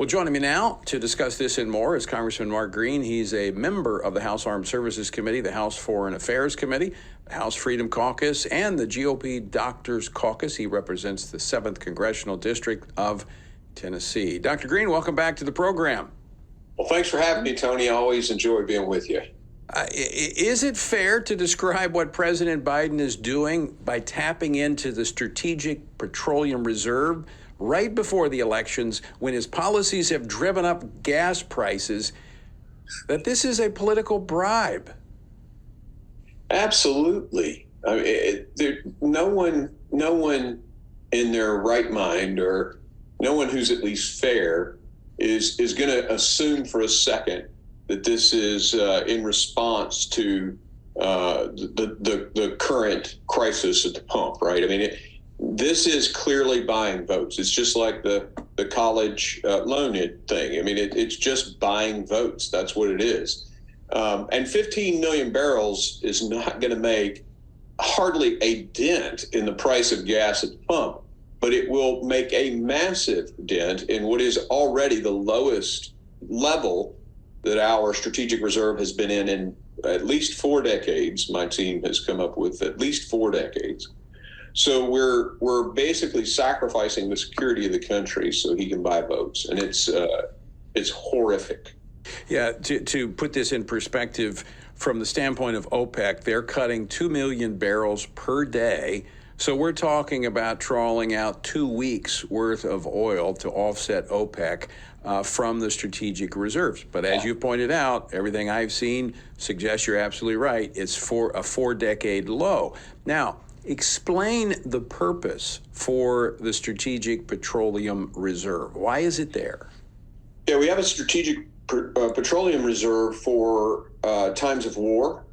Well, joining me now to discuss this and more is Congressman Mark Green. He's a member of the House Armed Services Committee, the House Foreign Affairs Committee, the House Freedom Caucus, and the GOP Doctors Caucus. He represents the 7th Congressional District of Tennessee. Dr. Green, welcome back to the program. Well, thanks for having me, Tony. I always enjoy being with you. Is it fair to describe what President Biden is doing by tapping into the Strategic Petroleum Reserve right before the elections, when his policies have driven up gas prices, that this is a political bribe? Absolutely. I mean, no one in their right mind, or no one who's at least fair, is going to assume for a second that this is in response to the current crisis at the pump, right? I mean, this is clearly buying votes. It's just like the college loan thing. I mean, it's just buying votes. That's what it is. And 15 million barrels is not going to make hardly a dent in the price of gas at the pump, but it will make a massive dent in what is already the lowest level that our strategic reserve has been in at least 4 decades. My team has come up with at least 4 decades. So we're basically sacrificing the security of the country so he can buy votes, and it's horrific. Yeah, to put this in perspective, from the standpoint of OPEC, they're cutting 2 million barrels per day. So we're talking about trawling out 2 weeks worth of oil to offset OPEC from the strategic reserves. But as you pointed out, everything I've seen suggests you're absolutely right. It's for a 4-decade low. Now, explain the purpose for the Strategic Petroleum Reserve. Why is it there? Yeah, we have a Strategic Petroleum Reserve for times of war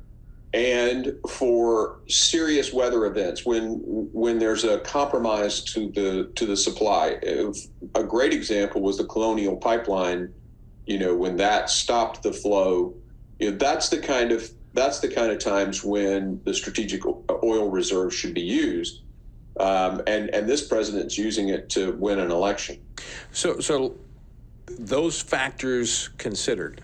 and for serious weather events, when there's a compromise to the supply. A great example was the Colonial Pipeline. When that stopped the flow, that's the kind of times when the strategic oil reserve should be used, and this president's using it to win an election. So those factors considered,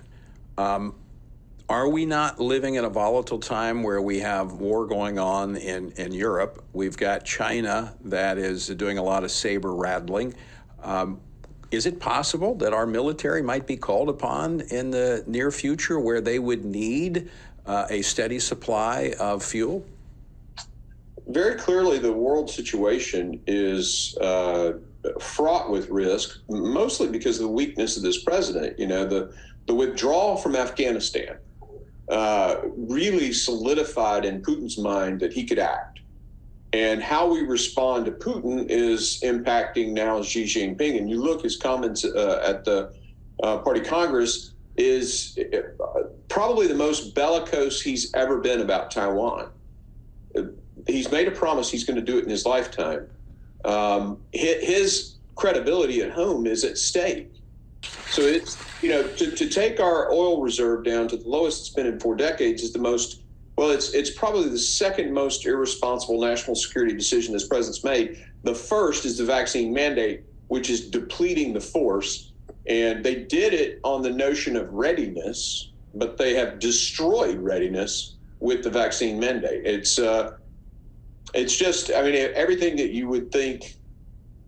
are we not living in a volatile time where we have war going on in Europe? We've got China that is doing a lot of saber rattling. Is it possible that our military might be called upon in the near future where they would need a steady supply of fuel? Very clearly, the world situation is fraught with risk, mostly because of the weakness of this president. The withdrawal from Afghanistan really solidified in Putin's mind that he could act. And how we respond to Putin is impacting now Xi Jinping. And you look, his comments at the Party Congress is probably the most bellicose he's ever been about Taiwan. He's made a promise he's going to do it in his lifetime. His credibility at home is at stake. So it's, to take our oil reserve down to the lowest it's been in 4 decades is it's probably the second most irresponsible national security decision this president's made. The first is the vaccine mandate, which is depleting the force. And they did it on the notion of readiness, but they have destroyed readiness with the vaccine mandate. It's just, everything that you would think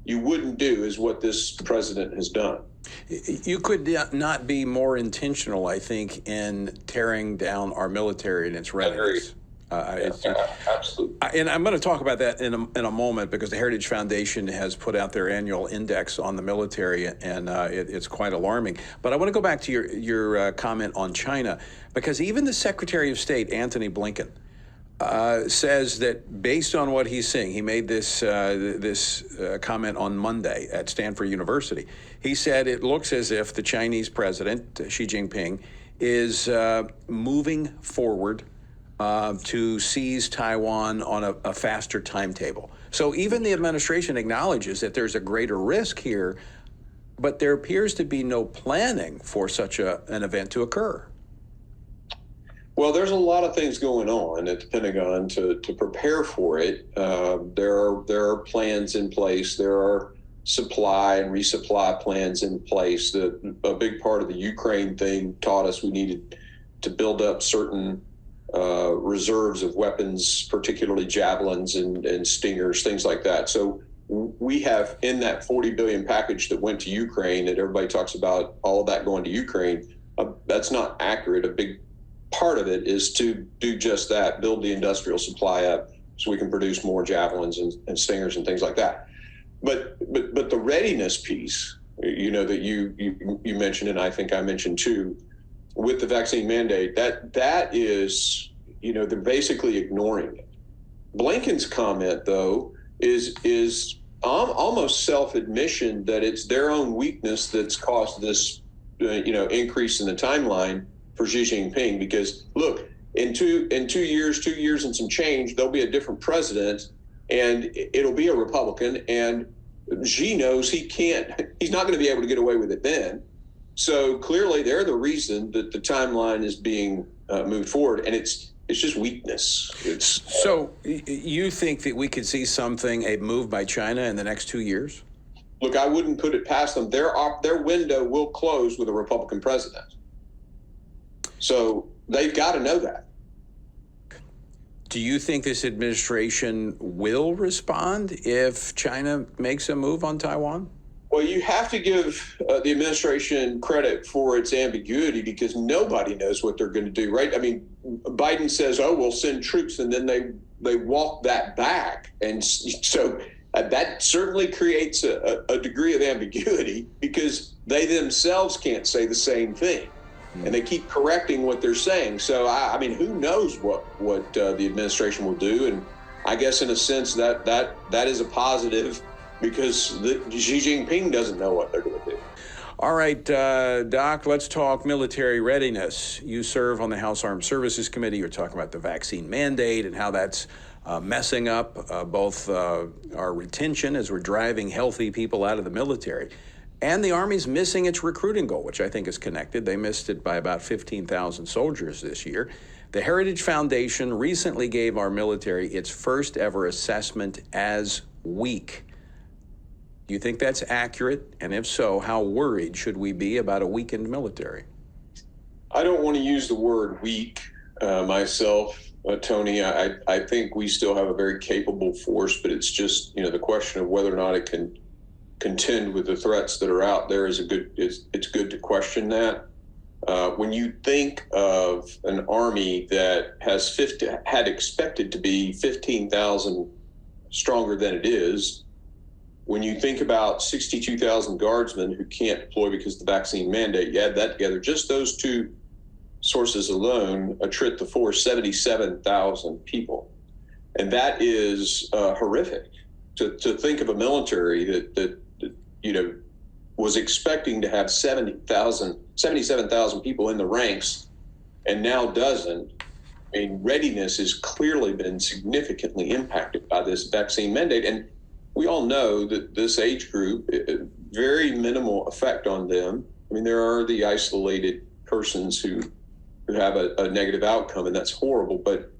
you wouldn't do is what this president has done. You could not be more intentional, I think, in tearing down our military and its readiness. Absolutely. And I'm going to talk about that in a moment, because the Heritage Foundation has put out their annual index on the military, and it's quite alarming. But I want to go back to your comment on China, because even the Secretary of State, Antony Blinken, says that based on what he's seeing, he made this comment on Monday at Stanford University. He said it looks as if the Chinese president, Xi Jinping, is moving forward to seize Taiwan on a faster timetable. So even the administration acknowledges that there's a greater risk here, but there appears to be no planning for such an event to occur. Well, there's a lot of things going on at the Pentagon to prepare for it. There are plans in place. There are supply and resupply plans in place. A big part of the Ukraine thing taught us we needed to build up certain reserves of weapons, particularly javelins and stingers, things like that. So we have in that 40 billion package that went to Ukraine, that everybody talks about all of that going to Ukraine. That's not accurate. A big part of it is to do just that, build the industrial supply up so we can produce more javelins and stingers and things like that. But the readiness piece, that you mentioned, and I think I mentioned too, with the vaccine mandate, that is, they're basically ignoring it. Blinken's comment, though, is almost self-admission that it's their own weakness that's caused this, increase in the timeline for Xi Jinping. Because look, in two years and some change, there'll be a different president, and it'll be a Republican, and Xi knows he's not going to be able to get away with it then. So clearly, they're the reason that the timeline is being moved forward, and it's just weakness. So you think that we could see a move by China in the next 2 years? Look, I wouldn't put it past them. Their window will close with a Republican president. So they've got to know that. Do you think this administration will respond if China makes a move on Taiwan? Well, you have to give the administration credit for its ambiguity, because nobody knows what they're going to do, right? I mean, Biden says, "Oh, we'll send troops," and then they walk that back, and so that certainly creates a degree of ambiguity, because they themselves can't say the same thing, and they keep correcting what they're saying. So I mean, who knows what the administration will do? And I guess in a sense that is a positive, because Xi Jinping doesn't know what they're going to do. All right, Doc, let's talk military readiness. You serve on the House Armed Services Committee. You're talking about the vaccine mandate and how that's messing up both our retention as we're driving healthy people out of the military. And the Army's missing its recruiting goal, which I think is connected. They missed it by about 15,000 soldiers this year. The Heritage Foundation recently gave our military its first ever assessment as weak. Do you think that's accurate? And if so, how worried should we be about a weakened military? I don't want to use the word weak myself, Tony. I think we still have a very capable force, but it's just, the question of whether or not it can contend with the threats that are out there it's good to question that. When you think of an army that had expected to be 15,000 stronger than it is, when you think about 62,000 guardsmen who can't deploy because of the vaccine mandate, you add that together, just those two sources alone attrit the force 77,000 people. And that is horrific to think of a military that was expecting to have 77,000 people in the ranks and now doesn't. I mean, readiness has clearly been significantly impacted by this vaccine mandate. And we all know that this age group, very minimal effect on them. I mean, there are the isolated persons who have a negative outcome, and that's horrible. But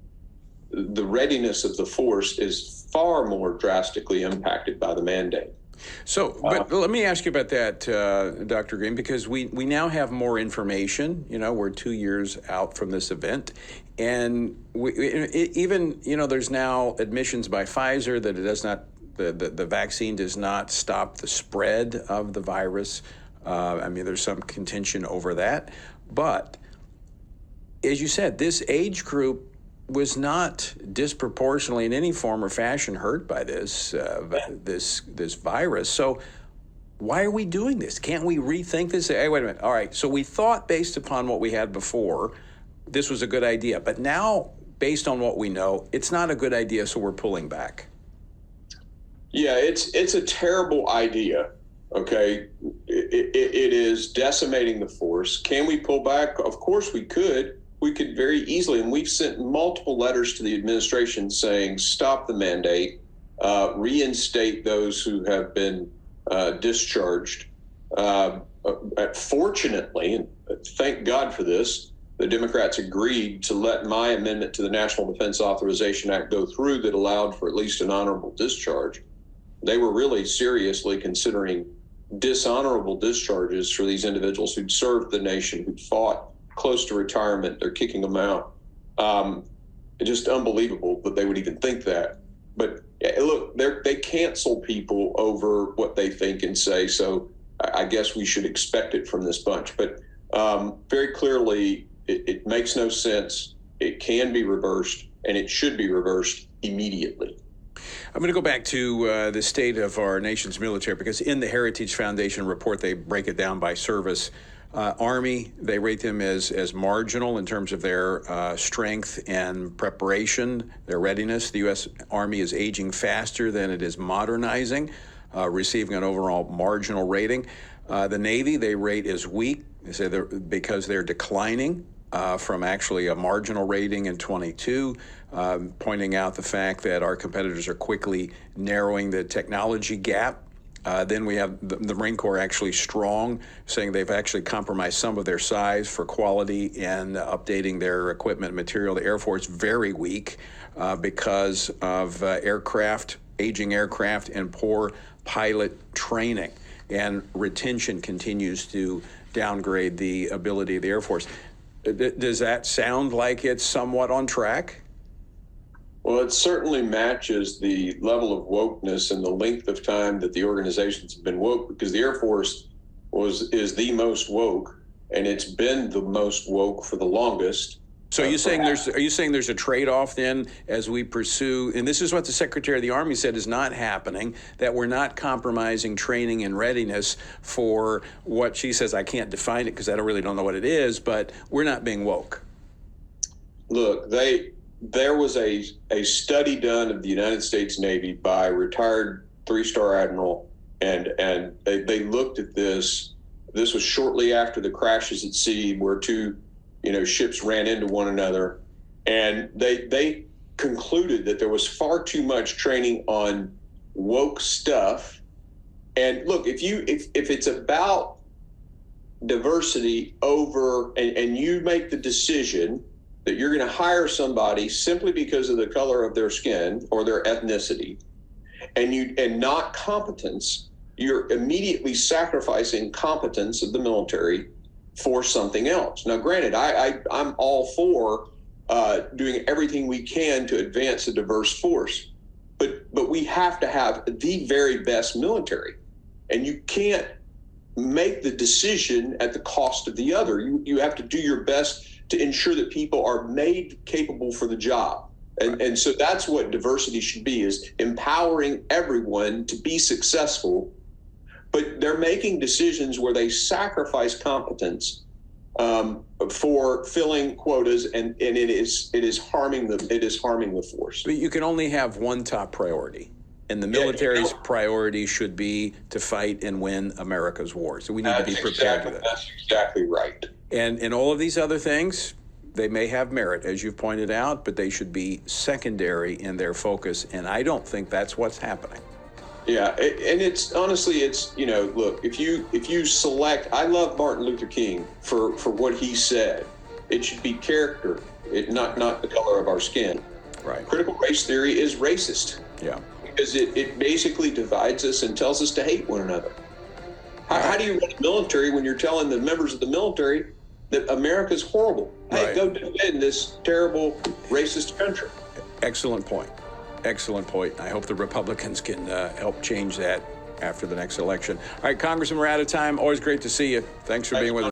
the readiness of the force is far more drastically impacted by the mandate. So, but let me ask you about that, Dr. Green, because we now have more information. We're 2 years out from this event. And there's now admissions by Pfizer that it does not, the vaccine does not stop the spread of the virus. There's some contention over that. But as you said, this age group was not disproportionately in any form or fashion hurt by this virus. So why are we doing this? Can't we rethink this? Hey, wait a minute. All right. So we thought, based upon what we had before, this was a good idea. But now, based on what we know, it's not a good idea, so we're pulling back. Yeah, it's a terrible idea. Okay. It is decimating the force. Can we pull back? Of course we could. We could very easily, and we've sent multiple letters to the administration saying, stop the mandate, reinstate those who have been discharged. Fortunately, and thank God for this, the Democrats agreed to let my amendment to the National Defense Authorization Act go through that allowed for at least an honorable discharge. they were really seriously considering dishonorable discharges for these individuals who'd served the nation, who'd fought close to retirement. They're kicking them out. It's just unbelievable that they would even think that. But look, they cancel people over what they think and say. So I guess we should expect it from this bunch. But very clearly, it makes no sense. It can be reversed, and it should be reversed immediately. I'm going to go back to the state of our nation's military, because in the Heritage Foundation report, they break it down by service. Army, they rate them as marginal in terms of their strength and preparation, their readiness. The U.S. Army is aging faster than it is modernizing, receiving an overall marginal rating. The Navy, they rate as weak. They say because they're declining from actually a marginal rating in 22, pointing out the fact that our competitors are quickly narrowing the technology gap. Then we have the Marine Corps actually strong, saying they've actually compromised some of their size for quality and updating their equipment and material. The Air Force, very weak because of aging aircraft, and poor pilot training. And retention continues to downgrade the ability of the Air Force. Does that sound like it's somewhat on track? Well, it certainly matches the level of wokeness and the length of time that the organizations have been woke, because the Air Force is the most woke, and it's been the most woke for the longest. So are you saying there's a trade-off then as we pursue, and this is what the Secretary of the Army said is not happening, that we're not compromising training and readiness for what she says, I can't define it because I really don't know what it is, but we're not being woke. Look, there was a study done of the United States Navy by a retired 3-star admiral, and they looked at this. This was shortly after the crashes at sea where two ships ran into one another, and they concluded that there was far too much training on woke stuff. And look, if it's about diversity over, and you make the decision that you're going to hire somebody simply because of the color of their skin or their ethnicity, and not competence, you're immediately sacrificing competence of the military for something else. Now, granted, I'm all for doing everything we can to advance a diverse force, but we have to have the very best military, and you can't make the decision at the cost of the other. You have to do your best to ensure that people are made capable for the job. And so that's what diversity should be, is empowering everyone to be successful. But they're making decisions where they sacrifice competence for filling quotas, and it is harming the force. But you can only have one top priority, and the military's priority should be to fight and win America's wars. So we need to be prepared for that. That's exactly right. And all of these other things, they may have merit, as you've pointed out, but they should be secondary in their focus. And I don't think that's what's happening. Yeah, and it's honestly, look, if you select, I love Martin Luther King for what he said. It should be character, not the color of our skin. Right. Critical race theory is racist. Yeah. Because it basically divides us and tells us to hate one another. How do you run a military when you're telling the members of the military that America's horrible? Hey, go defend this terrible racist country. Excellent point. Excellent point. I hope the Republicans can help change that after the next election. All right, Congressman, we're out of time. Always great to see you. Thanks for being with us.